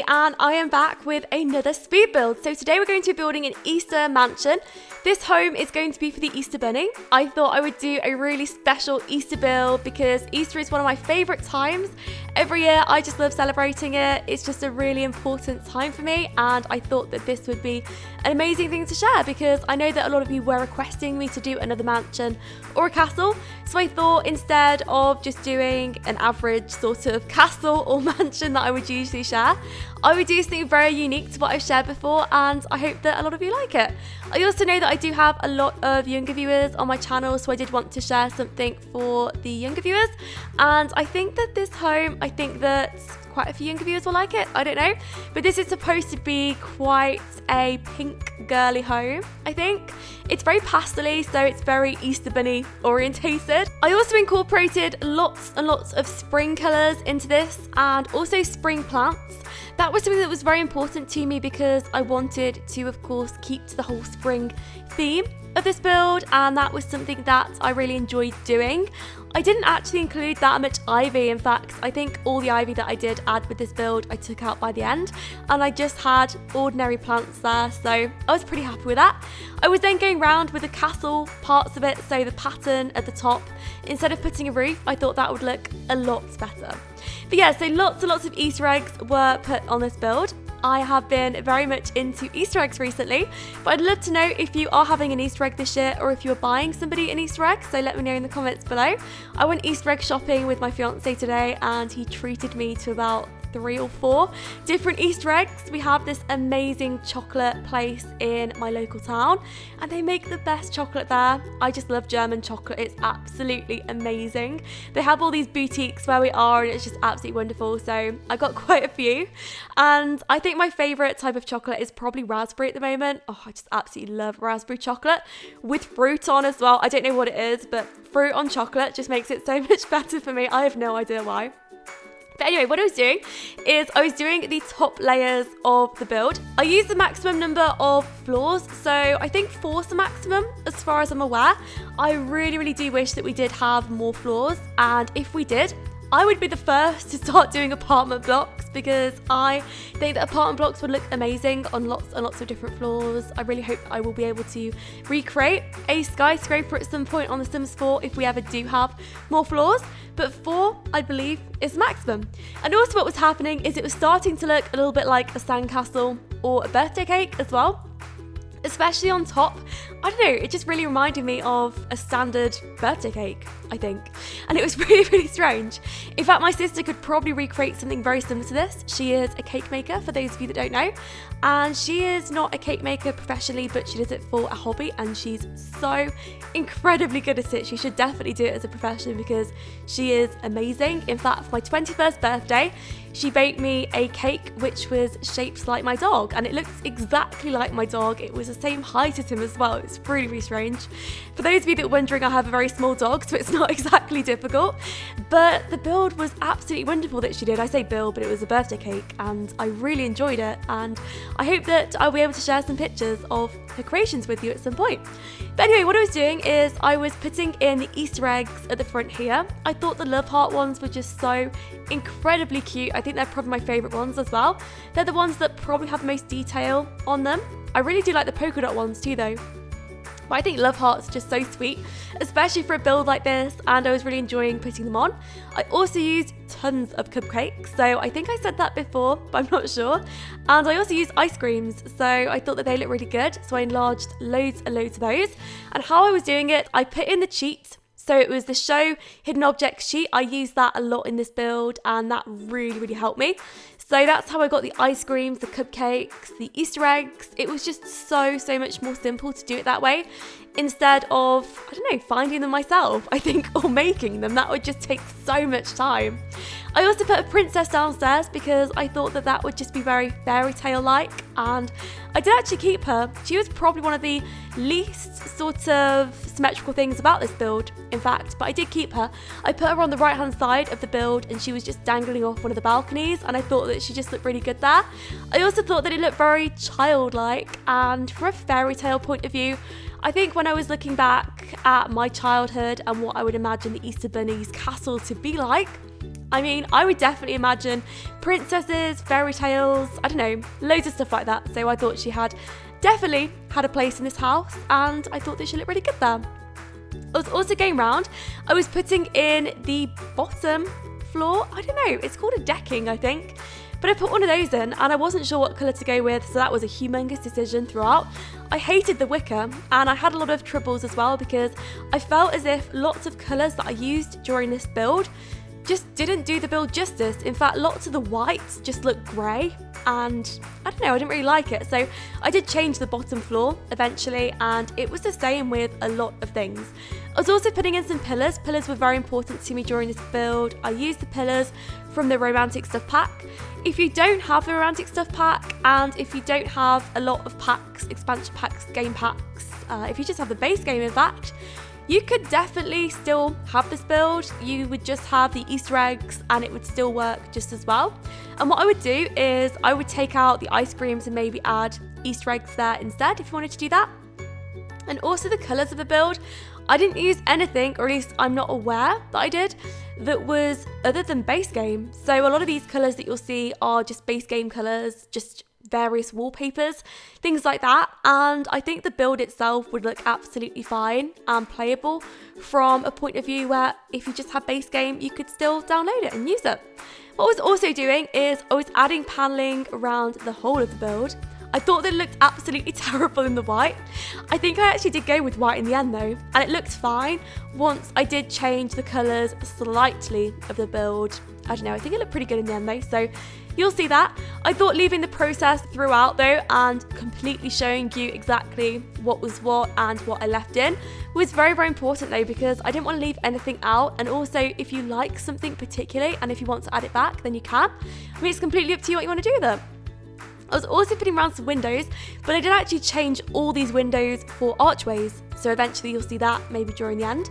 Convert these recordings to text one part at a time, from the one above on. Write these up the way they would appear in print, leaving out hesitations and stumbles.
Hattie and I am back with another speed build. So today we're going to be building an Easter mansion. This home is going to be for the Easter Bunny. I thought I would do a really special Easter build because Easter is one of my favourite times. Every year I just love celebrating it. It's just a really important time for me, and I thought that this would be an amazing thing to share because I know that a lot of you were requesting me to do another mansion or a castle. So I thought instead of just doing an average sort of castle or mansion that I would usually share, I would do something very unique to what I've shared before, and I hope that a lot of you like it. I also know that I do have a lot of younger viewers on my channel, so I did want to share something for the younger viewers, and I think that this home, I think that quite a few younger viewers will like it, I don't know, but this is supposed to be quite a pink girly home. I think it's very pastel-y, so it's very Easter Bunny orientated. I also incorporated lots and lots of spring colours into this, and also spring plants. That was something that was very important to me because I wanted to, of course, keep to the whole spring theme of this build, and that was something that I really enjoyed doing. I didn't actually include that much ivy. In fact, I think all the ivy that I did add with this build I took out by the end, and I just had ordinary plants there, so I was pretty happy with that. I was then going around with the castle parts of it, so the pattern at the top. Instead of putting a roof, I thought that would look a lot better. But yeah, so lots and lots of Easter eggs were put on this build. I have been very much into Easter eggs recently, but I'd love to know if you are having an Easter egg this year or if you're buying somebody an Easter egg, so let me know in the comments below. I went Easter egg shopping with my fiance today and he treated me to about 3 or 4 different Easter eggs. We have this amazing chocolate place in my local town and they make the best chocolate there. I just love German chocolate, it's absolutely amazing. They have all these boutiques where we are and it's just absolutely wonderful, so I got quite a few. And I think my favourite type of chocolate is probably raspberry at the moment. Oh, I just absolutely love raspberry chocolate with fruit on as well. I don't know what it is, but fruit on chocolate just makes it so much better for me. I have no idea why. But anyway, what I was doing is I was doing the top layers of the build. I used the maximum number of floors, so I think 4's the maximum as far as I'm aware. I really do wish that we did have more floors, and if we did, I would be the first to start doing apartment blocks because I think that apartment blocks would look amazing on lots and lots of different floors. I really hope that I will be able to recreate a skyscraper at some point on The Sims 4 if we ever do have more floors. But 4, I believe, is maximum. And also what was happening is it was starting to look a little bit like a sandcastle or a birthday cake as well. Especially on top, I don't know, it just really reminded me of a standard birthday cake, I think. And it was really strange. In fact, my sister could probably recreate something very similar to this. She is a cake maker, for those of you that don't know. And she is not a cake maker professionally, but she does it for a hobby, and she's so incredibly good at it. She should definitely do it as a profession because she is amazing. In fact, for my 21st birthday, she baked me a cake which was shaped like my dog, and it looks exactly like my dog. It was the same height as him as well. It's really strange. For those of you that are wondering, I have a very small dog, so it's not exactly difficult. But the build was absolutely wonderful that she did. I say build, but it was a birthday cake, and I really enjoyed it. And I hope that I'll be able to share some pictures of her creations with you at some point. But anyway, what I was doing is I was putting in the Easter eggs at the front here. I thought the love heart ones were just so incredibly cute. I think they're probably my favourite ones as well. They're the ones that probably have the most detail on them. I really do like the polka dot ones too though. But I think love hearts are just so sweet, especially for a build like this, and I was really enjoying putting them on. I also used tons of cupcakes, so I think I said that before, but I'm not sure. And I also used ice creams, so I thought that they looked really good, so I enlarged loads and loads of those. And how I was doing it, I put in the cheat. So it was the show hidden objects sheet. I used that a lot in this build, and that really helped me. So that's how I got the ice creams, the cupcakes, the Easter eggs. It was just so much more simple to do it that way instead of, I don't know, finding them myself, I think, or making them. That would just take so much time. I also put a princess downstairs because I thought that that would just be very fairy tale like, and I did actually keep her. She was probably one of the least sort of symmetrical things about this build, in fact, but I did keep her. I put her on the right hand side of the build and she was just dangling off one of the balconies, and I thought that she just looked really good there. I also thought that it looked very childlike, and from a fairy tale point of view, I think when I was looking back at my childhood and what I would imagine the Easter Bunny's castle to be like, I mean, I would definitely imagine princesses, fairy tales, I don't know, loads of stuff like that. So I thought she had definitely had a place in this house, and I thought that she looked really good there. I was also going round, I was putting in the bottom floor, I don't know, it's called a decking, I think. But I put one of those in and I wasn't sure what colour to go with, so that was a humongous decision throughout. I hated the wicker and I had a lot of troubles as well because I felt as if lots of colours that I used during this build just didn't do the build justice. In fact, lots of the whites just looked grey and I don't know, I didn't really like it. So I did change the bottom floor eventually, and it was the same with a lot of things. I was also putting in some pillars. Pillars were very important to me during this build. I used the pillars from the Romantic Stuff pack. If you don't have the Romantic Stuff pack, and if you don't have a lot of packs, expansion packs, game packs, if you just have the base game in fact, you could definitely still have this build. You would just have the Easter eggs and it would still work just as well. And what I would do is I would take out the ice creams and maybe add Easter eggs there instead if you wanted to do that. And also the colours of the build, I didn't use anything, or at least I'm not aware that I did, that was other than base game. So a lot of these colours that you'll see are just base game colours, just various wallpapers, things like that. And I think the build itself would look absolutely fine and playable from a point of view where if you just had base game, you could still download it and use it. What I was also doing is I was adding paneling around the whole of the build. I thought that it looked absolutely terrible in the white. I think I actually did go with white in the end though, and it looked fine once I did change the colours slightly of the build. I don't know, I think it looked pretty good in the end though, so you'll see that. I thought leaving the process throughout though and completely showing you exactly what was what and what I left in was very, very important though, because I didn't want to leave anything out. And also if you like something particularly and if you want to add it back, then you can. I mean, it's completely up to you what you want to do with it. I was also putting around some windows, but I did actually change all these windows for archways. So eventually you'll see that maybe during the end.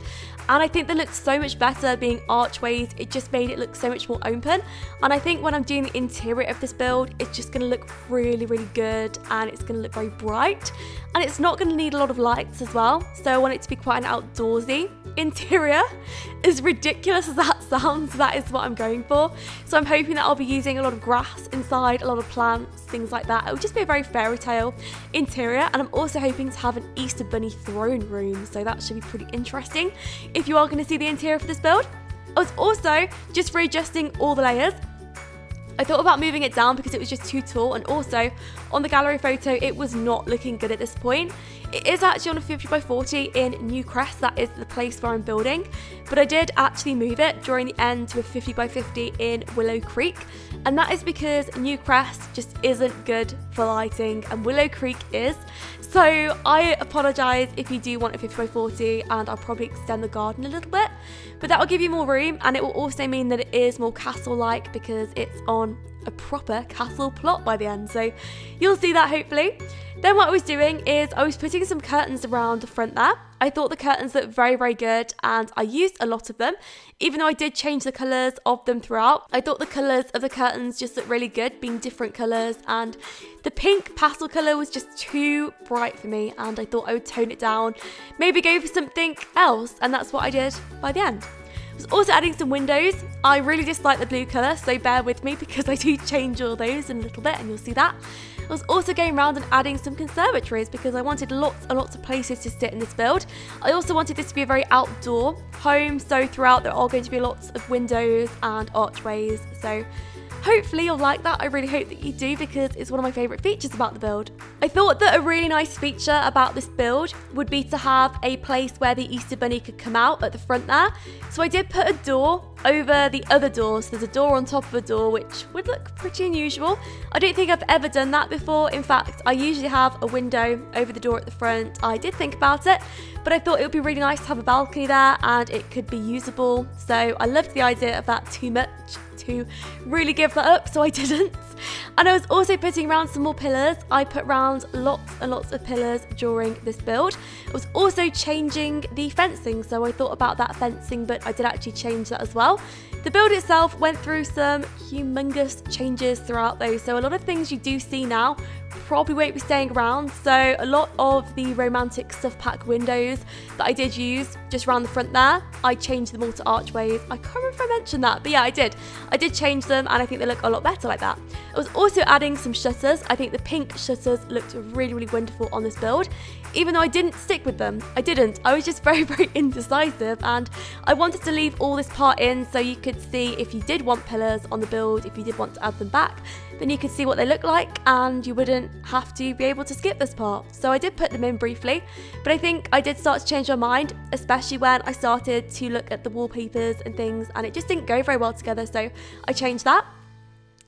And I think they looked so much better being archways. It just made it look so much more open. And I think when I'm doing the interior of this build, it's just going to look really, really good. And it's going to look very bright. And it's not going to need a lot of lights as well. So I want it to be quite an outdoorsy interior. As ridiculous as that sounds, that is what I'm going for. So I'm hoping that I'll be using a lot of grass inside, a lot of plants, things like that. It will just be a very fairy tale interior. And I'm also hoping to have an Easter Bunny throne room. So that should be pretty interesting if you are going to see the interior for this build. I was also just readjusting all the layers. I thought about moving it down because it was just too tall, and also on the gallery photo it was not looking good at this point. It is actually on a 50x40 in Newcrest, that is the place where I'm building, but I did actually move it during the end to a 50x50 in Willow Creek, and that is because Newcrest just isn't good for lighting and Willow Creek is. So I apologise if you do want a 50x40, and I'll probably extend the garden a little bit, but that will give you more room, and it will also mean that it is more castle-like because it's on a proper castle plot by the end, so you'll see that hopefully. Then what I was doing is I was putting some curtains around the front there. I thought the curtains looked very, very good, and I used a lot of them, even though I did change the colours of them throughout. I thought the colours of the curtains just looked really good, being different colours, and the pink pastel colour was just too bright for me, and I thought I would tone it down, maybe go for something else, and that's what I did by the end. I was also adding some windows. I really dislike the blue colour, so bear with me because I do change all those in a little bit and you'll see that. I was also going around and adding some conservatories because I wanted lots and lots of places to sit in this build. I also wanted this to be a very outdoor home, so throughout there are going to be lots of windows and archways, so hopefully you'll like that. I really hope that you do because it's one of my favourite features about the build. I thought that a really nice feature about this build would be to have a place where the Easter Bunny could come out at the front there. So I did put a door over the other door, so there's a door on top of a door, which would look pretty unusual. I don't think I've ever done that before. In fact, I usually have a window over the door at the front. I did think about it, but I thought it would be really nice to have a balcony there and it could be usable. So I loved the idea of that too much to really give that up, so I didn't. And I was also putting around some more pillars. I put around lots and lots of pillars during this build. I was also changing the fencing, so I thought about that fencing, but I did actually change that as well. The build itself went through some humongous changes throughout though, so a lot of things you do see now probably won't be staying around. So a lot of the romantic stuff pack windows that I did use just around the front there, I changed them all to archways. I can't remember if I mentioned that, but yeah, I did change them, and I think they look a lot better like that. I was also adding some shutters. I think the pink shutters looked really, really wonderful on this build, even though I didn't stick with them. I was just very, very indecisive, and I wanted to leave all this part in so you could see if you did want pillars on the build, if you did want to add them back, then you could see what they look like and you wouldn't have to be able to skip this part. So I did put them in briefly, but I think I did start to change my mind, especially when I started to look at the wallpapers and things, and it just didn't go very well together, so I changed that.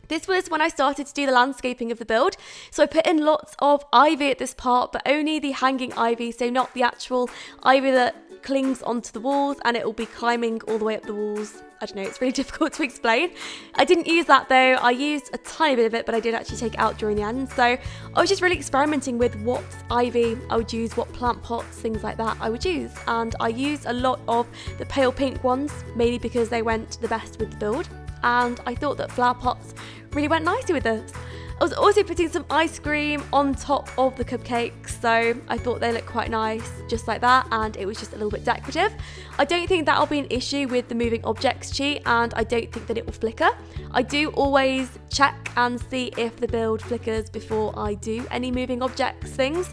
This was when I started to do the landscaping of the build. So I put in lots of ivy at this part, but only the hanging ivy, so not the actual ivy that clings onto the walls and it will be climbing all the way up the walls. I don't know, it's really difficult to explain. I didn't use that though. I used a tiny bit of it, but I did actually take it out during the end. So I was just really experimenting with what ivy I would use, what plant pots, things like that I would use. And I used a lot of the pale pink ones, mainly because they went the best with the build. And I thought that flower pots really went nicely with this. I was also putting some ice cream on top of the cupcakes, so I thought they looked quite nice just like that, and it was just a little bit decorative. I don't think that'll be an issue with the moving objects cheat, and I don't think that it will flicker. I do always check and see if the build flickers before I do any moving objects things.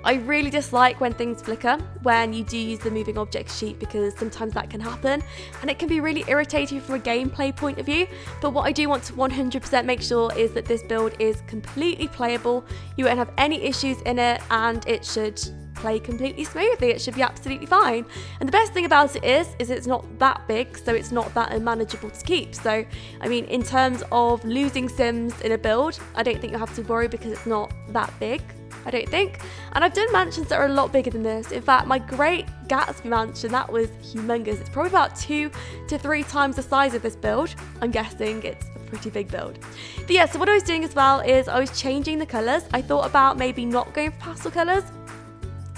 I really dislike when things flicker when you do use the moving objects cheat, because sometimes that can happen and it can be really irritating from a gameplay point of view. But what I do want to 100% make sure is that this build is completely playable. You won't have any issues in it, and it should play completely smoothly. It should be absolutely fine. And the best thing about it is it's not that big, so it's not that unmanageable to keep. So I mean, in terms of losing Sims in a build, I don't think you'll have to worry because it's not that big, I don't think. And I've done mansions that are a lot bigger than this. In fact, my Great Gatsby mansion, that was humongous. It's probably about 2 to 3 times the size of this build. I'm guessing it's a pretty big build. But yeah, so what I was doing as well is I was changing the colours. I thought about maybe not going for pastel colours,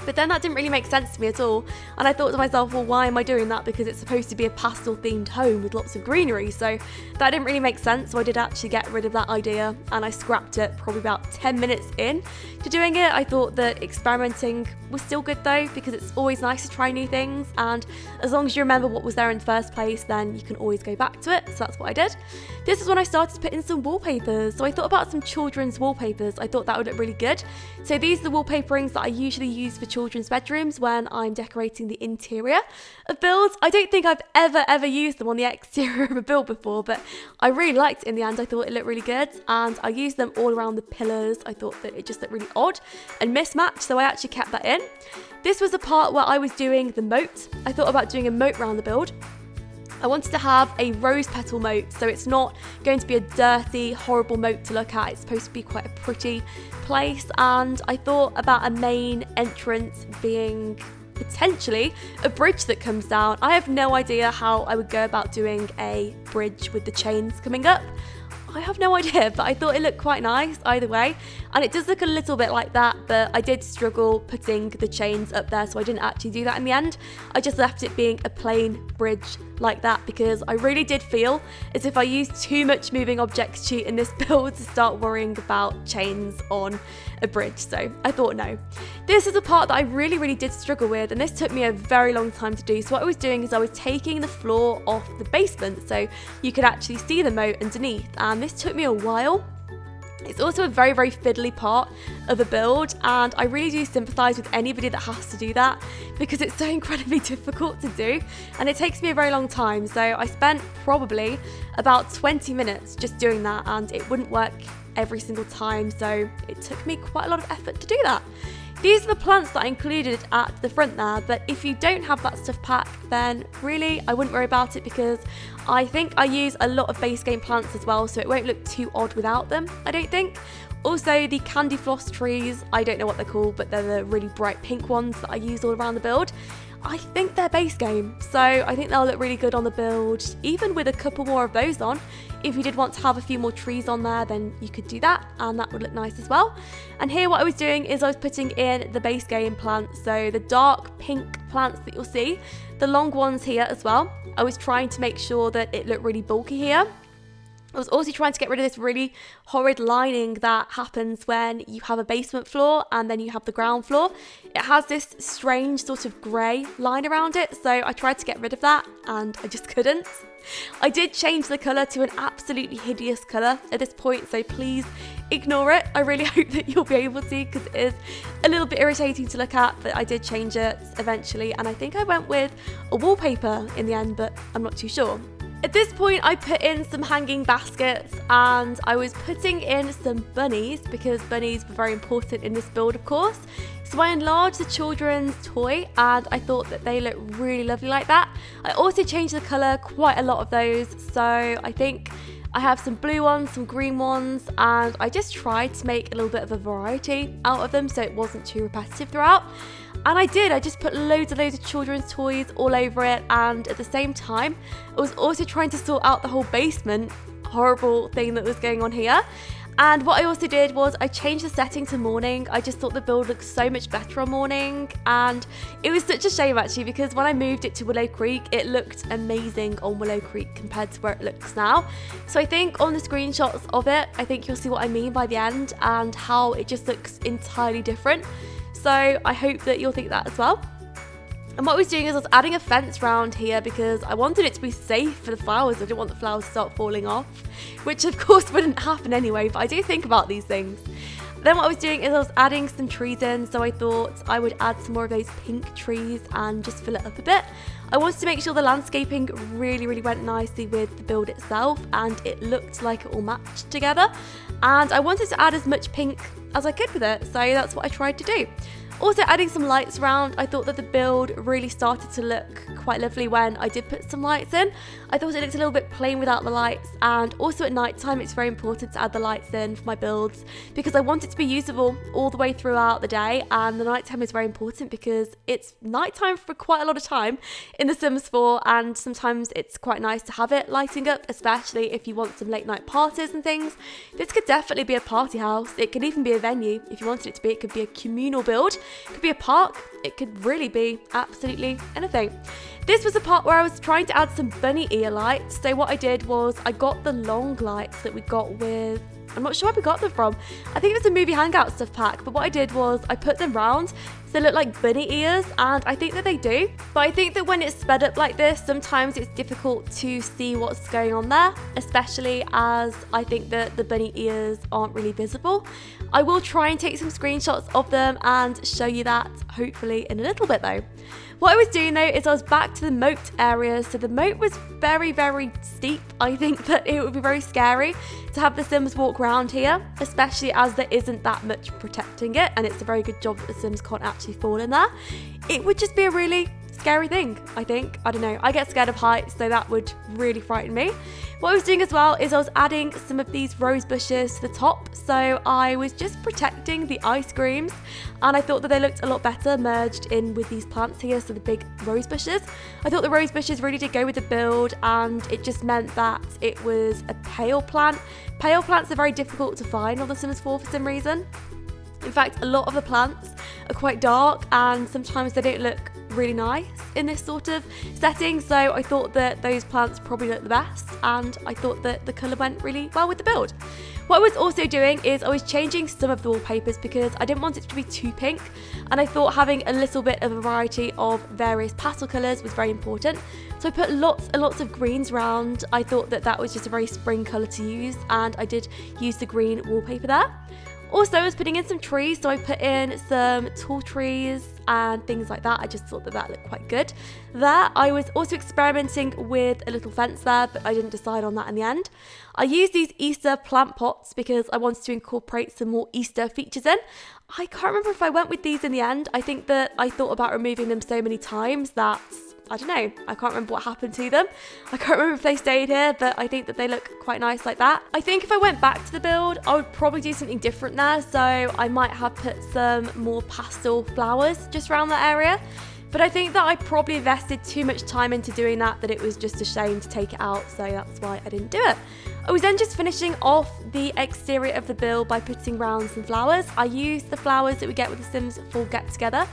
but then that didn't really make sense to me at all. And I thought to myself, well, why am I doing that? Because it's supposed to be a pastel themed home with lots of greenery. So that didn't really make sense. So I did actually get rid of that idea, and I scrapped it probably about 10 minutes in to doing it. I thought that experimenting was still good though, because it's always nice to try new things. And as long as you remember what was there in the first place, then you can always go back to it. So that's what I did. This is when I started to put in some wallpapers. So I thought about some children's wallpapers. I thought that would look really good. So these are the wallpaperings that I usually use for children's bedrooms when I'm decorating the interior of builds. I don't think I've ever used them on the exterior of a build before, but I really liked it in the end. I thought it looked really good, and I used them all around the pillars. I thought that it just looked really odd and mismatched, so I actually kept that in. This was the part where I was doing the moat. I thought about doing a moat around the build. I wanted to have a rose petal moat, so it's not going to be a dirty, horrible moat to look at. It's supposed to be quite a pretty place, and I thought about a main entrance being potentially a bridge that comes down. I have no idea how I would go about doing a bridge with the chains coming up. I have no idea, but I thought it looked quite nice either way, and it does look a little bit like that, but I did struggle putting the chains up there, so I didn't actually do that in the end. I just left it being a plain bridge like that, because I really did feel as if I used too much moving objects cheat in this build to start worrying about chains on a bridge, so I thought no. This is a part that I really did struggle with, and this took me a very long time to do. So what I was doing is I was taking the floor off the basement so you could actually see the moat underneath, and this took me a while. It's also a very fiddly part of a build, and I really do sympathise with anybody that has to do that, because it's so incredibly difficult to do and it takes me a very long time. So I spent probably about 20 minutes just doing that, and it wouldn't work every single time, so it took me quite a lot of effort to do that. These are the plants that I included at the front there, but if you don't have that stuff pack, then really I wouldn't worry about it, because I think I use a lot of base game plants as well, so it won't look too odd without them, I don't think. Also, the candy floss trees, I don't know what they're called, but they're the really bright pink ones that I use all around the build. I think they're base game, so I think they'll look really good on the build, even with a couple more of those on. If you did want to have a few more trees on there, then you could do that, and that would look nice as well. And here what I was doing is I was putting in the base game plants, so the dark pink plants that you'll see, the long ones here as well. I was trying to make sure that it looked really bulky here. I was also trying to get rid of this really horrid lining that happens when you have a basement floor and then you have the ground floor. It has this strange sort of grey line around it, so I tried to get rid of that and I just couldn't. I did change the colour to an absolutely hideous colour at this point, so please ignore it. I really hope that you'll be able to, because it is a little bit irritating to look at, but I did change it eventually, and I think I went with a wallpaper in the end, but I'm not too sure. At this point, I put in some hanging baskets and I was putting in some bunnies because bunnies were very important in this build, of course. So I enlarged the children's toy and I thought that they look really lovely like that. I also changed the colour quite a lot of those. So I think I have some blue ones, some green ones, and I just tried to make a little bit of a variety out of them so it wasn't too repetitive throughout. And I did, I just put loads of children's toys all over it, and at the same time, I was also trying to sort out the whole basement horrible thing that was going on here. And what I also did was I changed the setting to morning. I just thought the build looked so much better on morning, and it was such a shame actually because when I moved it to Willow Creek, it looked amazing on Willow Creek compared to where it looks now. So I think on the screenshots of it, I think you'll see what I mean by the end and how it just looks entirely different. So I hope that you'll think that as well. And what I was doing is I was adding a fence around here because I wanted it to be safe for the flowers. I didn't want the flowers to start falling off, which of course wouldn't happen anyway, but I do think about these things. Then what I was doing is I was adding some trees in, so I thought I would add some more of those pink trees and just fill it up a bit. I wanted to make sure the landscaping really went nicely with the build itself and it looked like it all matched together. And I wanted to add as much pink as I could with it, so that's what I tried to do. Also adding some lights around, I thought that the build really started to look quite lovely when I did put some lights in. I thought it looked a little bit plain without the lights, and also at night time it's very important to add the lights in for my builds because I want it to be usable all the way throughout the day, and the night time is very important because it's night time for quite a lot of time in The Sims 4, and sometimes it's quite nice to have it lighting up, especially if you want some late night parties and things. This could definitely be a party house. It could even be a venue if you wanted it to be. It could be a communal build. It could be a park, it could really be absolutely anything. This was the part where I was trying to add some bunny ear lights. So what I did was I got the long lights that we got with, I'm not sure where we got them from. I think it was a movie hangout stuff pack, but what I did was I put them round so they look like bunny ears, and I think that they do. But I think that when it's sped up like this, sometimes it's difficult to see what's going on there, especially as I think that the bunny ears aren't really visible. I will try and take some screenshots of them and show you that hopefully in a little bit though. What I was doing though is I was back to the moat area. So the moat was very steep. I think that it would be very scary to have the Sims walk around here, especially as there isn't that much protecting it, and it's a very good job that the Sims can't actually fall in there. It would just be a really scary thing, I think. I don't know, I get scared of heights, so that would really frighten me. What I was doing as well is I was adding some of these rose bushes to the top, so I was just protecting the ice creams, and I thought that they looked a lot better merged in with these plants here, so the big rose bushes. I thought the rose bushes really did go with the build, and it just meant that it was a pale plant. Pale plants are very difficult to find on The Sims 4 for some reason. In fact, a lot of the plants are quite dark and sometimes they don't look really nice in this sort of setting, so I thought that those plants probably look the best, and I thought that the colour went really well with the build. What I was also doing is I was changing some of the wallpapers because I didn't want it to be too pink, and I thought having a little bit of a variety of various pastel colours was very important. So I put lots and lots of greens around. I thought that that was just a very spring colour to use, and I did use the green wallpaper there. Also, I was putting in some trees, so I put in some tall trees and things like that. I just thought that that looked quite good. There, I was also experimenting with a little fence there, but I didn't decide on that in the end. I used these Easter plant pots because I wanted to incorporate some more Easter features in. I can't remember if I went with these in the end. I think that I thought about removing them so many times that I don't know, I can't remember what happened to them. I can't remember if they stayed here, but I think that they look quite nice like that. I think if I went back to the build, I would probably do something different there. So I might have put some more pastel flowers just around that area. But I think that I probably invested too much time into doing that it was just a shame to take it out. So that's why I didn't do it. I was then just finishing off the exterior of the build by putting around some flowers. I used the flowers that we get with the Sims 4 Get Together.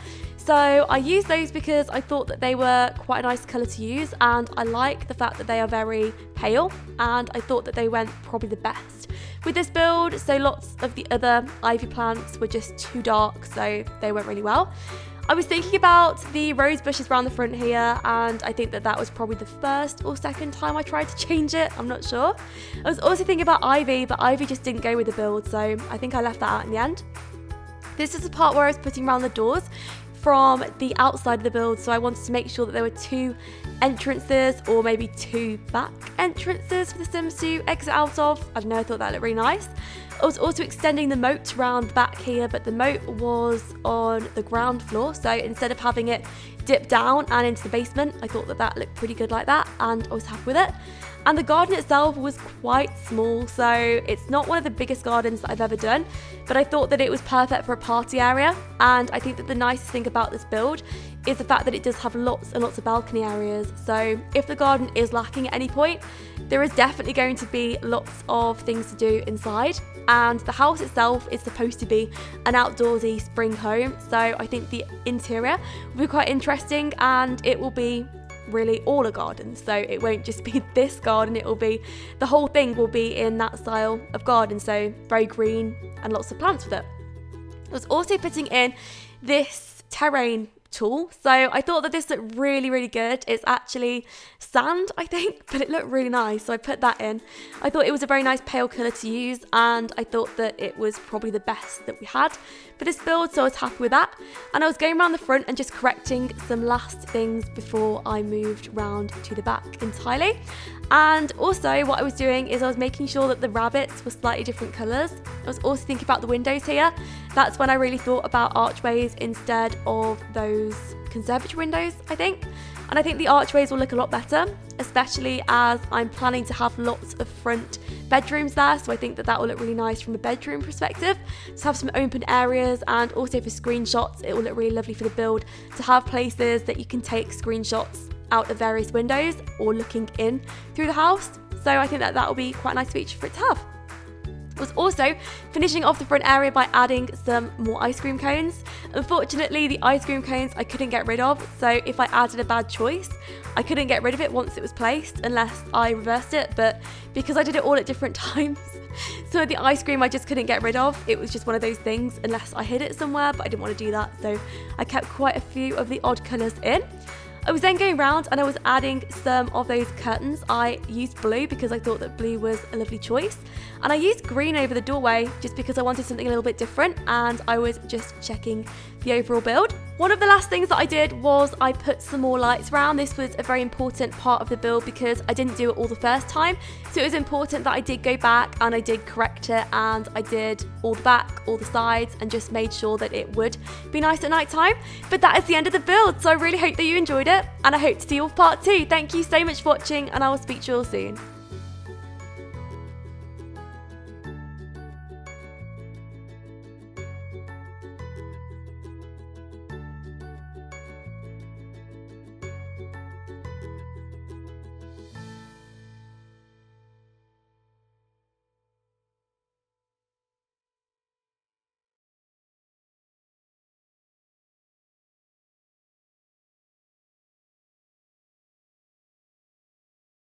So I used those because I thought that they were quite a nice colour to use, and I like the fact that they are very pale, and I thought that they went probably the best with this build. So lots of the other ivy plants were just too dark, so they went really well. I was thinking about the rose bushes around the front here, and I think that that was probably the first or second time I tried to change it. I'm not sure. I was also thinking about ivy, but ivy just didn't go with the build, so I think I left that out in the end. This is the part where I was putting around the doors from the outside of the build, so I wanted to make sure that there were 2 entrances or maybe 2 back entrances for the Sims to exit out of. I don't know, I thought that looked really nice. I was also extending the moat around the back here, but the moat was on the ground floor, so instead of having it dip down and into the basement, I thought that that looked pretty good like that, and I was happy with it. And the garden itself was quite small, so it's not one of the biggest gardens that I've ever done, but I thought that it was perfect for a party area. And I think that the nicest thing about this build is the fact that it does have lots and lots of balcony areas. So if the garden is lacking at any point, there is definitely going to be lots of things to do inside. And the house itself is supposed to be an outdoorsy spring home, so I think the interior will be quite interesting, and it will be really all a garden, so it won't just be this garden, it will be, the whole thing will be in that style of garden, so very green and lots of plants with it. I was also putting in this terrain tool, so I thought that this looked really, really good. It's actually sand, I think, but it looked really nice, so I put that in. I thought it was a very nice pale colour to use, and I thought that it was probably the best that we had for this build, so I was happy with that. And I was going around the front and just correcting some last things before I moved round to the back entirely. And also what I was doing is I was making sure that the rabbits were slightly different colours. I was also thinking about the windows here. That's when I really thought about archways instead of those conservatory windows, I think. And I think the archways will look a lot better, especially as I'm planning to have lots of front bedrooms there, so I think that that will look really nice from a bedroom perspective, to have some open areas, and also for screenshots it will look really lovely for the build to have places that you can take screenshots out of various windows or looking in through the house. So I think that that will be quite a nice feature for it to have. I was also finishing off the front area by adding some more ice cream cones. Unfortunately, the ice cream cones I couldn't get rid of, so if I added a bad choice, I couldn't get rid of it once it was placed unless I reversed it, but because I did it all at different times, so the ice cream I just couldn't get rid of. It was just one of those things unless I hid it somewhere, but I didn't want to do that, so I kept quite a few of the odd colours in. I was then going around and I was adding some of those curtains. I used blue because I thought that blue was a lovely choice. And I used green over the doorway just because I wanted something a little bit different, and I was just checking the overall build. One of the last things that I did was I put some more lights around. This was a very important part of the build because I didn't do it all the first time. So it was important that I did go back and I did correct it, and I did all the back, all the sides, and just made sure that it would be nice at night time. But that is the end of the build, so I really hope that you enjoyed it, and I hope to see you all for part 2. Thank you so much for watching, and I will speak to you all soon.